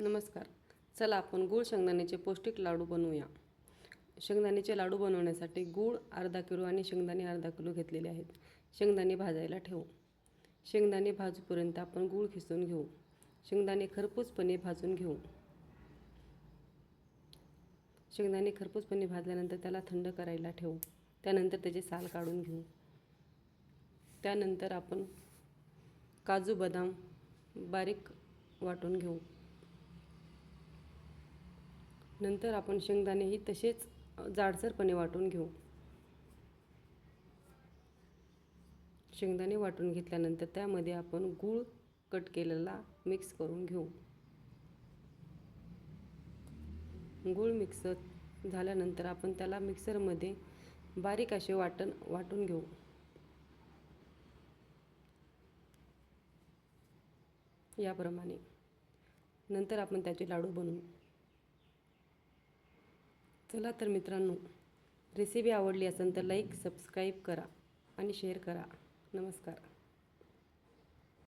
नमस्कार. चला आपण गूळ शेंगदाण्याचे पौष्टिक लाडू बनवूया. शेंगदाण्याचे लाडू बनवण्यासाठी गूळ अर्धा किलो आणि शेंगदाणे अर्धा किलो घेतलेले आहेत. शेंगदाणे भाजायला ठेवू. शेंगदाणे भाजूपर्यंत आपण गूळ खिसून घेऊ. शेंगदाणे खरपूसपणे भाजून घेऊ. शेंगदाणे खरपूसपणे भाजल्यानंतर त्याला थंड करायला ठेवू. त्यानंतर त्याचे साल काढून घेऊ. त्यानंतर आपण काजू बदाम बारीक वाटून घेऊ. नंतर आपण शेंगदाणेही तसेच जाडसरपणे वाटून घेऊ. शेंगदाणे वाटून घेतल्यानंतर त्यामध्ये आपण गूळ कट केलेला मिक्स करून घेऊ. गूळ मिक्स झाल्यानंतर आपण त्याला मिक्सरमध्ये बारीक असे वाटून घेऊ. याप्रमाणे नंतर आपण त्याचे लाडू बनवू. चला तर मित्रांनो, रेसिपी आवडली असेल तर लाईक सबस्क्राईब करा आणि शेअर करा. नमस्कार.